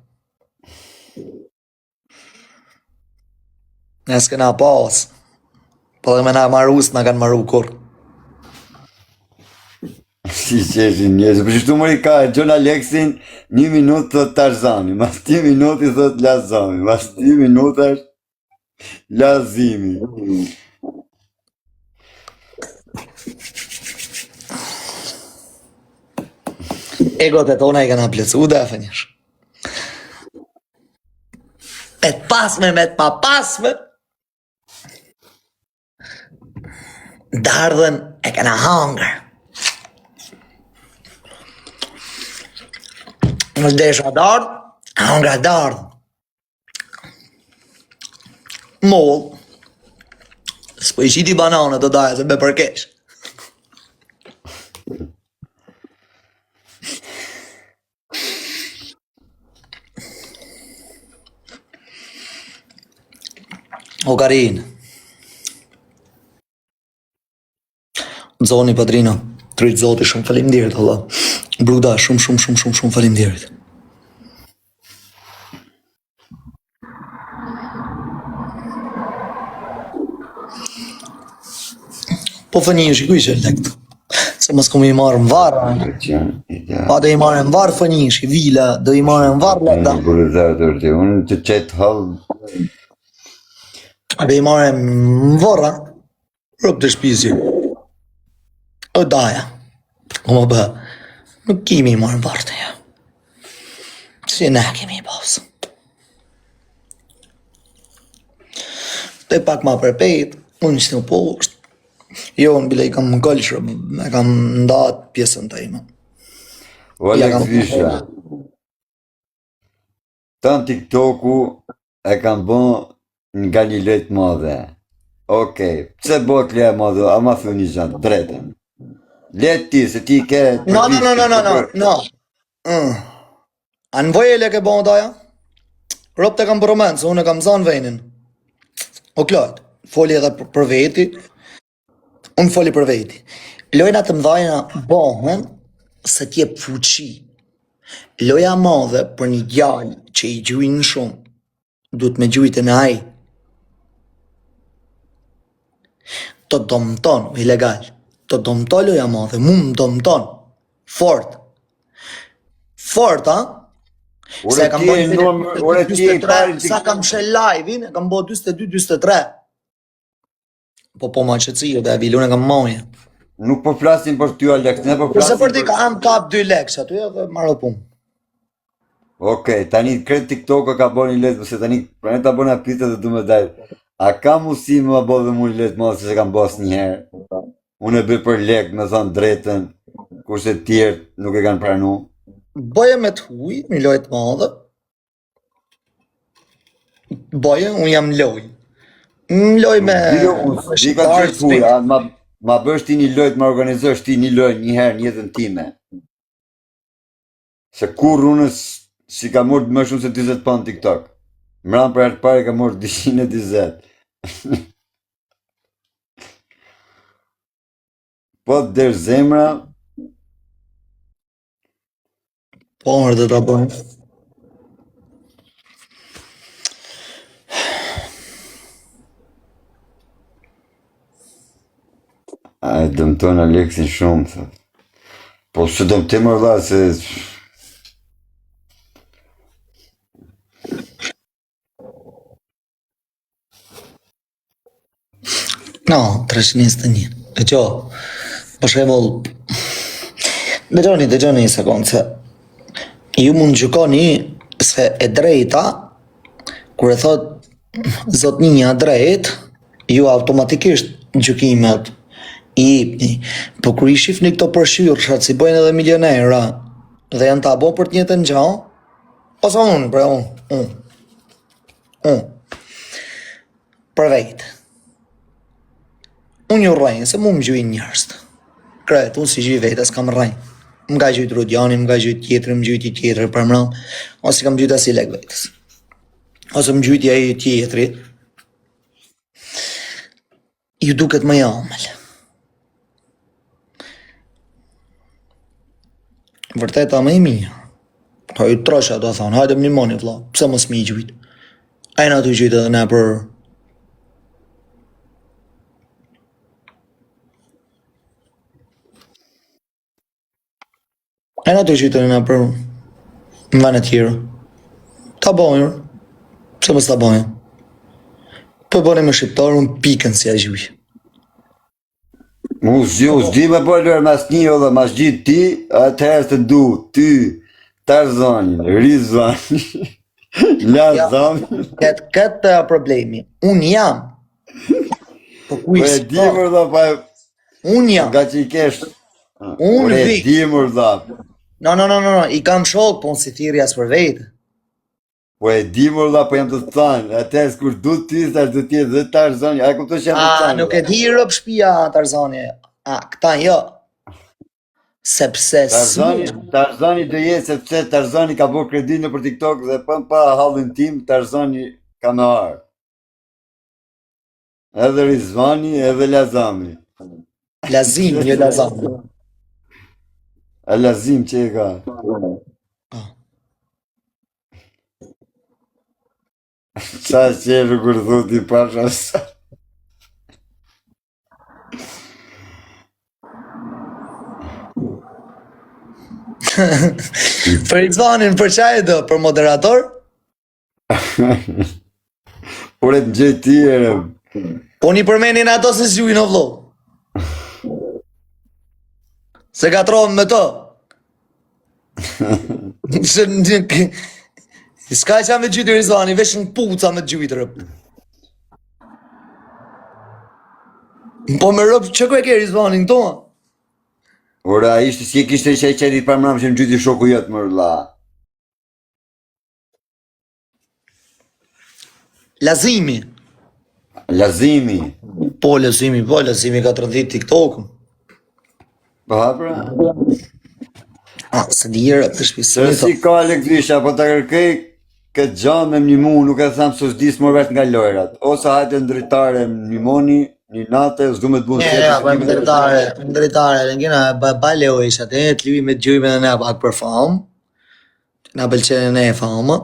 Ne s'kena pas, po dhe me na maru s'na kanë maru kur. Si qeshin njësë, për shtu mëri ka John Alexin 1 minutë thot Tarzani, mas 10 minuti thot Lazami, mas 10 minutash Lazimi. Egot e tona I kanë plëcu dhe e fënjësh. Me të pasme, me të pa pasme. Dardhen e kanë hangër. Në desha dardh, hangra dardh. Moll. S'po I qiti banane të daja se me përkesh. O Karin. Zoni Padrina, trit zoti shumë faleminderit Allah. Bruda, shumë faleminderit. Po fënjë shikuj që lekt. Se mos kom I marrë më varë. Pa do I marrë më varë fënjë, I vila, do I marrë më varë leta. Unë të qetë halë. A do I marrë më varë, rëp të shpisi. O daja. O më bë, nuk kimi I marrë më varë të ja. Si ne kemi I pasë. Dhe pak ma përpejt, unë ishte më poshtë. Jo, në bile I kam më gëllshë, e kam ndatë pjesën të ime. O Alex Visha, tanë TikToku e kam bën nga një letë madhe. Okej, pse bëhet leja madhe, ama thë një gjatë, drejten. Letë ti, se ti ke... No. A në voj e le ke bën daja? Rop të kam përmenë, se unë e kam zanë venin. O klajt, foli edhe për veti, unë foli për veti. Lojna të mdhajna bëhen se t'jep fuqi. Loja madhe për një djalë që I gjujnë shumë, duhet me gjujtë në aj. Të domton, ilegal. Të domton loja madhe, mu më domton. Fort. Fort, ha? Se kam bërë sa kam shë live-in, kam bërë 22-23. Po ma qëtësio dhe e vilun e kam mauje. Nuk po flasin për ty Alex, ne po flasin Përse për ti kam kap 2 leks aty edhe marrë punë. Okej, tani kretë TikTok ka bërë një letë, përse tani pra ne ta bërë nga pita dhe du me dajtë. A ka musi më bërë dhe mu një letë madhe se që kam bës një herë? Unë e bëj për lek, me thonë drejten, kurse tjerë nuk e kanë pranu. Bëje me të huj, një lojtë madhe. Bëje, unë jam loj. Loj me... Di ka të qështë huj, ma bësh ti një lojtë, ma organizosh ti një lojtë një herë një jetën time. Se kur unë si ka mërë më shumë se 20 pan TikTok. Mran për herë pare ka mërë 220. Po të derë zemra... Po mërë dhe ta bëjmë. A e dëmton Aleksin shumë, thot. Po së dëmte më vëlla se... No, 321. E qo, për shemull... Dëgjoni një sekundë, se ju mund gjukoni se e drejta, kur e thot zotninja drejt, ju automatikisht gjukimet I ipni, po kur I shifni këto përshyrëshat si bojnë edhe milionera dhe janë të abo për të njëtën gjo, ose unë, bre, unë, për vejtë. Unë ju rrejnë, se mu më gjujnë njërës. Kretë, unë si gjujnë vetë, s'kam rrejnë. Më ka gjujtë Rudjani, më ka gjujtë tjetëri, më gjujtë I tjetëri për mërën, ose kam gjujtë asi lek vetës. Ose më gjujtë I tjetëri. Ju duket më jamël. Vërteta më I mija. Ka ju trosha do thonë, hajde më një moni vla, pse mos mi I gjujtë. Ajna të gjujtë edhe ne për... Ajna të gjujtë edhe ne për... Në vene tjera. Ta bojër. Pse mos ta bojër. Po bëni me shqiptarë, unë pikën si a gjujtë. S'di me po lërë mas një dhe mas gjithë ti, atëherë të du, ty, Tarzanin, Rizvanin, Lazanin. Këtë problemi. Unë jam. Po ku Po e i di mërë dhe pa... Unë jam. Nga që i kesh... Unë e vi. di mërë dhe... No, I kam shok, po unë si thiri as për vete. Po e di mërë dhe po jam të thanë, atëherë s'kur du ty, sa du t'jetë dhe Tarzani, a ku të që jam të thanë. Nuk e di rëp shpia Tarzani. Këta jo. Sepse Tarzani do jetë sepse Tarzani ka bërë kredi në për TikTok dhe pën pa hallin tim, Tarzani ka në arë. Edhe Rizvani, edhe Lazami. Lazim, jo Lazam. A Lazim që e ka. Qa qërë kur thuti pasha sa. Për Rizvanin për qaj do, për moderator? Ure të gjej tjere. Po një përmenin ato se s'gjujnë o vlo. Se ka tronë me to. S'ka që me gjytë Rizvani, vesh në puca me gjytë rëp. Po me rëp, që ku e ke Rizvani në toa? Ore, a ishte si e kishte që e qetit për mram që në gjyti shoku jetë mërë la. Lazimi. Lazimi. Po Lazimi ka të rëndit TikTok-ën. Po hapra? Se njërë të shpisë. Se si ka Lekvisha, po të kërkej këtë gjanë me më një mu, nuk e thamë së s'disë më vetë nga lojrat. Ose hajtë ndritare më një moni, një nate, s'du me të bunë Më ndritare, në kina bale o isha të të livi me të gjujme dhe ne pak për famë. Na pëlqenë ne e famë.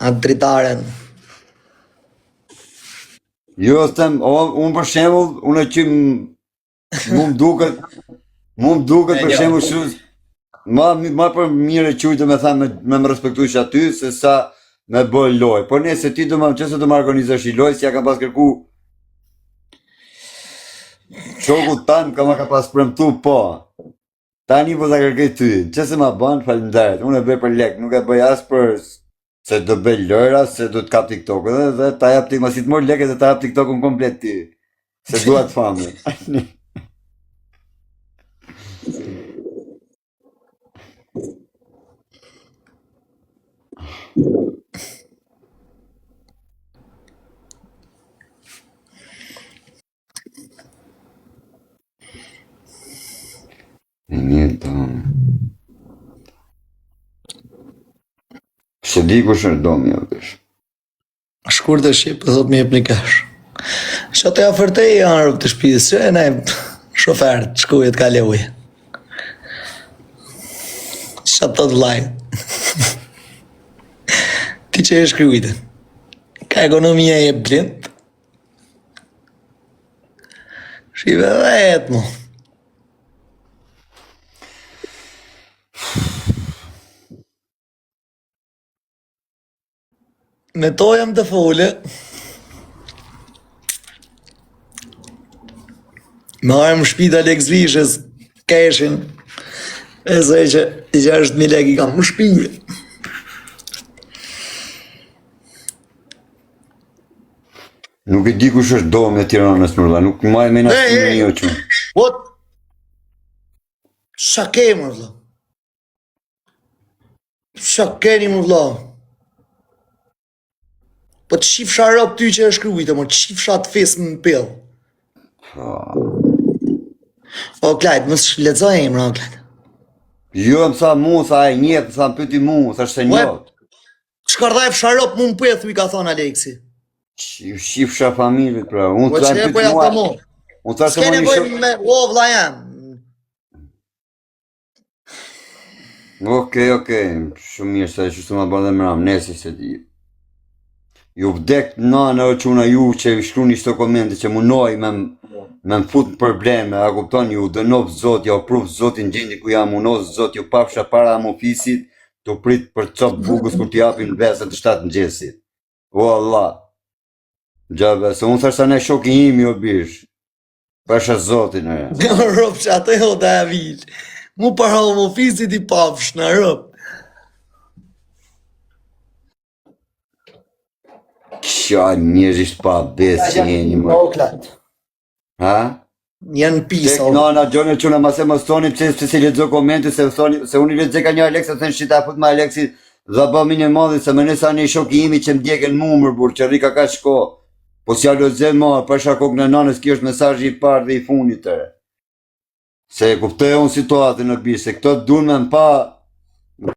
A dritaren. Jo, unë për shembull, unë që mu më duket për shembull shu, ma për mire qujtë me thamë me më respektu që aty, se sa me bëj loj. Por ne se ti do më, qëse do më organizosh i loj, si ja kam pas kërku, shoku tanë ka pas premtu, po. Tani po ta kërkej ty, qëse ma banë, faleminderit, unë e bëj për lek, nuk e bëj as për se do bëj lojra, se do të kap TikTok dhe ta jap TikTok, si të mor leket dhe ta jap TikTok-un komplet ti, se dua të famë. Një të... Se di ku shërë do mjë vësh. Shkur të shqipë, thot mi jep një kash. Që të afertej janë rëp të shpisë, që e ne shofertë, shkujet ka levuje. Që të vlaj. Ti që e shkrujtë. Ka ekonomia e blind. Shqive vetë mo. Me to jam të fole. Me armë shpita Lex Vishës, keshin, e se që 6.000 lek I kam më shpije. Nuk e di kush është do me Tiranës më rëlla, nuk ma e mena së me jo që. What? Qa ke më vla? Qa keni më vla? Po të shifësha rëp ty që e shkrujtë, mo të shifësha të fesë më pëllë. O, Klajt, mësë lezoj e imra, Klajt. Jo, më sa mu, sa e njëtë, sa më pyti mu, sa shse njët. Shkardaj fësha rëp mu më pëllë, i ka thonë Aleksi. Shifësha familit, pra. Unë Po të që e po ja të mo. S'ke nevoj me, o, vla jam. Okej, shumë mirë, se që të më bërë dhe mëram, nesi se ti. Ju vdek nana o quna ju që shkru një shto komente që munoj me më fut në probleme, a kupton ju dënov zot, ja u pruf zotin gjendi ku jam unoz zot, ju pafsha para am ofisit, të prit për cop bugës kur t'japin vesët të 7 mëngjesit. O Allah. Gjabe, se unë thashtë ne shoki imi o bish. Pasha zotin e. Rëp që atë e o da e vilë. Mu për home office-it i pafsh në rëp. Qa njërisht pa besë që jeni më. Oklat. Ha? Janë pisa. Tek nana gjone që në mase më stoni pëse si ledzo komente se unë i ledze ka një Alexa të në shqita fut me Alexi dhe ba minë e madhi se më nësa një shoki imi që më djeken mu mërbur që rika ka shko. Po si alo zë ma, pasha kok në nanës kjo është mesazhi i parë dhe i funit tëre. Se kuptoj unë situatin në bishë, se këto dun me më pa